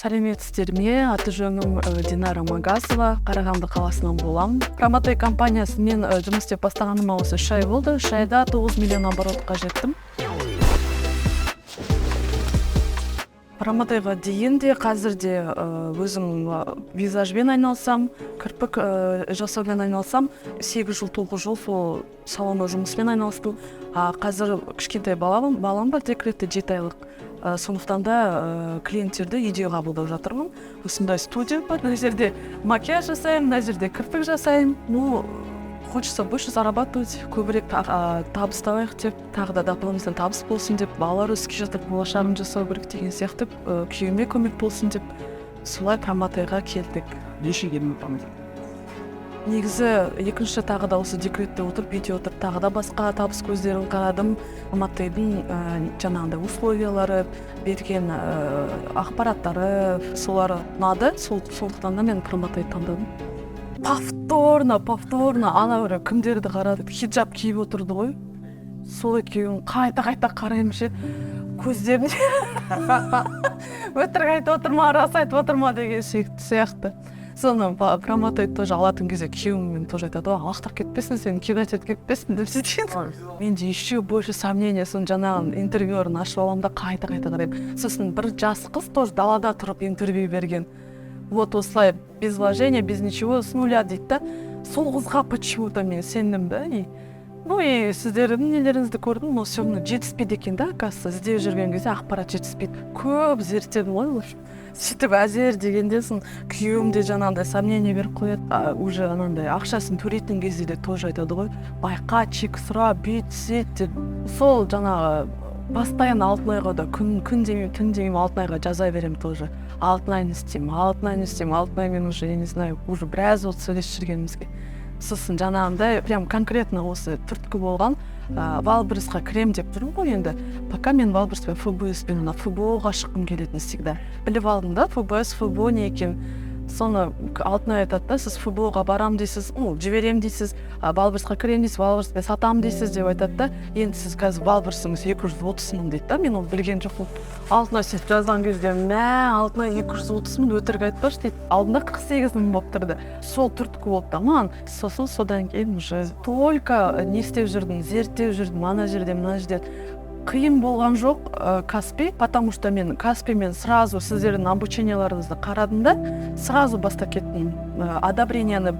Сәлеметсіздер ме? Аты жөнім Динара Магазова, Қарағанды қаласынан болам. Промотей компаниясымен жұмыс істеп бастағаныма осы 3 ай болды. 3 айда 9 миллион оборотқа жеттім. Промотейға дейін де қазірде өзім визажбен айналсам, кірпік жасаумен айналсам, 8 жыл 9 жыл сол салонда жұмыспен айналыстым. Қазір кішкентай балам бар, декретте 7 айлық. Сондықтан да клиенттерді үйде қабылдап жатырмын. Осындай студия бар, мына жерде макияж жасаймын, мына жерде кірпік жасаймын. Хочется больше зарабатывать, көбірек табыс табайық деп, тағы да дополнительно табыс болсын деп, балалар өсіп жатыр, болашағын жасау керек деген сияқты, күйеуіме көмек болсын деп, солай Промотейға келдік. Неше келдің Промотей? Негізі екінші тағы да осы декретте отырып, үйде отырып, тағы да басқа табыс көздерін қарадым. Промотейдің жаңағындай условиялары, берген ақпараттары, солары ұнады. Сондықтан да мен Промотей таңдадым. Повторно, ана бір кімдерді қарады, хиджаб киіп отырды ғой. Сол екеуін қайта қараймын ше, көздеріне өтірік айтып отырма, рас айтып отырма деген сияқты. Соны Промотей тоже алатын кезде күйеуіммен тоже айтады, алақтап кетпесін, сен кинотет кетпесін деп сөйтеді. Менде еще больше сомнения, сон жаңағы интервьюерін ашып аламын да қайта қараймын. Сосын бір жас қыз тоже далада тұрып интервью берген. Вот осылай, без вложения, без ничего, с нуля дейді да. Сол қызға почему-то мен сендім да. И сіздердің нелеріңізді көрдім, все жетіспейді екен да, оказывается, іздеп жүрген кезде ақпарат жетіспейді. Көп зерттедім ғой. Сөйтіп әзер дегенде сон күйеуімде жаңағындай сомнение беріп қояды. Уже анандай ақшасын төлейтін кезде де тоже айтады ғой. Байқа, чек сұра, бүйт, сөйт деп. Сол жаңағы постоянно Алтынайға да күн демеймін, түн демеймін, Алтынайға жаза беремін тоже. Алтынайны істеймін, Алтынаймен уже, я не знаю, уже біраз от сөйлесіп жүргенімізге. Сосын жаңағындай, прям конкретно осы түрткі болған Валбересқа крем деп жүрмін ғой енді. Пока мен Валбереспен, ФБСпен, ФБОға шыққым келетін всегда. Біліп алдым да, ФБС, ФБО не екен. Соны Алтынай айтады да, сіз ФБОға барам дейсіз, жіберем дейсіз, Валбересқа крем дейсіз, Валбереспен сатам дейсіз деп айтады да, енді сіз қазір Валбересіңіз 230 мың дейді да, мен оны білген жоқпын. Алтынай сөйтіп жазған кезде, Алтынай 230 мың өтірік айтпашы дейді, алдында 48 мың болып тұрды. Сол түрткі болып та маған. Сосын содан кейін уже только не істеп жүрдім, зерттеп жүрдім, ана жерде, мына жерде. Қиын болған жоқ Каспи, потому что мен Каспимен сразу сіздердің обученияларыңызды қарадым да, сразу бастап кеттім. Одобрениені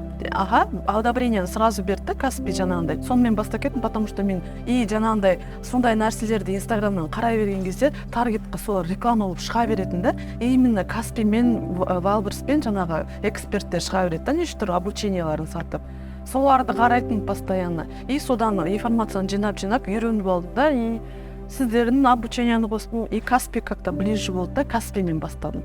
сразу берді Каспи жаңағындай. Сонымен бастап кеттім, потому что мен жаңағындай сондай нәрселерді Инстаграмнан қарай берген кезде таргетқа солар реклама болып шыға беретін да. Именно Каспи мен Валбереспен жаңағы эксперттер шыға береді да, неше түрлі обученияларын сатып. Соларды қарайтын постоянно. Содан информацияны жинап үйреніп алдым да, сіздердің обученияны қостым, Каспи как-то ближе болды да, Каспимен бастадым.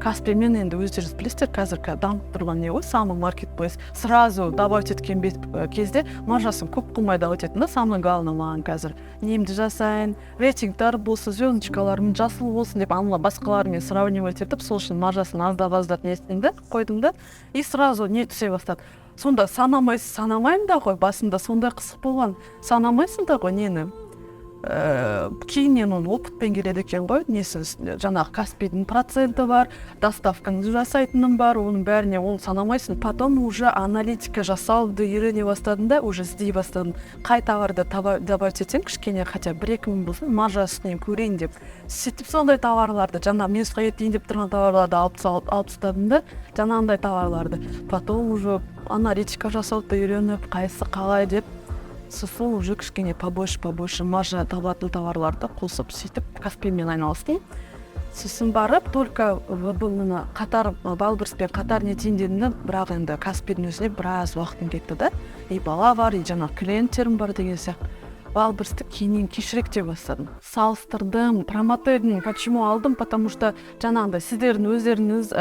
Каспимен енді өздеріңіз білесіздер, қазір дамып тұрған не ғой, самый маркетплейс. Сразу добавить еткен кезде маржасын көп қылмай добавить етін да, самый главный маған қазір. Немді жасайын, рейтингтар болсын, звездочкаларым жасыл болсын деп, басқаларымен сравнивать етіп, сол үшін маржасын аздап не істейін да, қойдым да, сразу не түсе бастады. Сонда санамаймын да ғой, басында сондай қысық болған. Санамайсың да ғой нені. Кейіннен оны опытпен келеді екен ғой, жаңағы Каспидің проценті бар, доставкаңды жасайтыным бар, оның бәріне оны санамайсың. Потом уже аналитика жасауды үйрене бастадым да, уже іздей бастадым. Қай товарды добавить етсем, кішкене хотя 1-2 мың болсын, маржа үстінен көрейін деп. Сөйтіп сондай товарларды, жаңағы мен етейін деп тұрған товарларды алып тастадым да, жаңағындай товарларды. Потом уже аналитика жасауды үйреніп, қайсы қалай деп, сосын уже кішкене побольше маржа табатын товарларды қосып сөйтіп Каспимен айналыстым. Сосын барып, только Валбереспен қатар нетейін дедім, бірақ енді Каспидің өзіне біраз уақытым кетті да. Бала бар, жаңағы клиенттерім бар деген сияқты. Валбересті кейіннен кешірек бастадым. Салыстырдым, Промотейдің почему алдым, потому что жаңағындай сіздердің өздеріңіз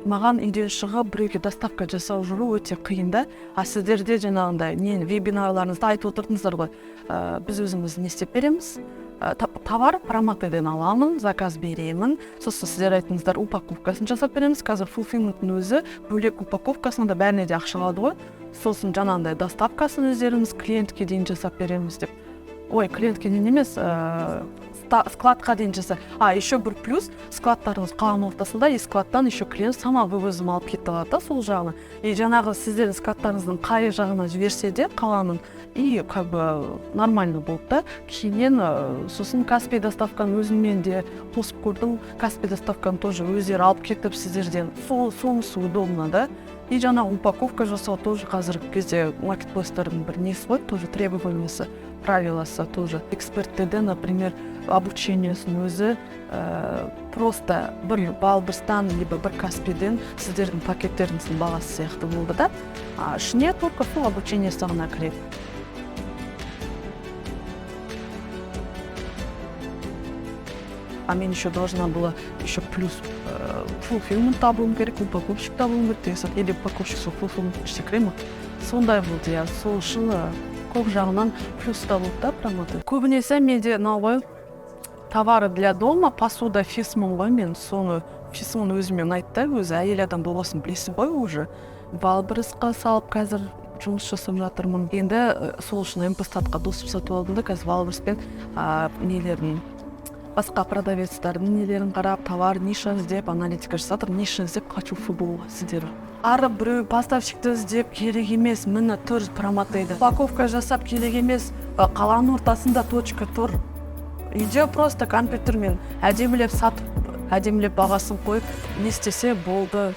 маған үйден шығып біреуге доставка жасау жүру өте қиын да. Сіздерде жаңағындай вебинарларыңызда айтып отырдыңыздар ғой, біз өзіміз не істеп береміз, товар Промотейден аламын, заказ беремін, сосын сіздер айтыңыздар упаковкасын жасап береміз, қазір фулфилменттің өзі бөлек упаковкасына да бәріне де ақша алады ғой. Сосын жаңағындай доставкасын өздеріміз клиентке дейін жасап береміз деп. ой, клиентке дейін емес, складқа дейін жаса. Еще бір плюс, складтарыңыз қаланың ортасында, и складтан еще клиент сама вывозым алып кетіп алады да сол жағына. И жаңағы сіздердің складтарыңыздың қай жағына жіберсе де қаланың, и как бы нормально болды да. Кейіннен сосын Каспий доставканы өзіммен де қосып көрдім. Каспий доставканы тоже өздері алып кетіп сіздерден. Сонысы удобно да. И жаңағы упаковка жасау тоже қазіргі кезде маркетплейстардың бір несі ғой, тоже требованиясы, правиласы тоже. Эксперттерден, например, обучениесін өзі просто бір Балбырстан, либо бір Каспийден сіздердің пакеттеріңіздің бағасы сияқты болды да. Ішіне только сол обучениесі ғана кіреді. Мен еще должна была еще плюс фулфилмент табуым керек, упаковщик табуым керек, или упаковщик сол фулфилмент іште кіре ма? Сондай болды, я сол үшін көп жағынан плюс табылды да промоты. Көбінесе менде новый товары для дома, посуда фисмон ғой, мен соны фисмон өзіме ұнайды да, өзі әйел адам болғасын білесің ғой уже. Валбрысқа салып қазір жұмыс жасап жатырмын. Енді сол үшін эмпостатқа досып сатып алдым да, қазір Валбрыспен нелерін, басқа продавецтардың нелерін қарап, товар ниша іздеп, аналитика жасатыр, ниша іздеп хочу футболға сіздер. Ары біреу поставщикті іздеп керек емес, міне тұр промотейді. Упаковка жасап керек емес, қаланың ортасында точка тұр. Үйде просто компьютермен әдемілеп сатып, әдемілеп бағасын қойып, не істесе болды.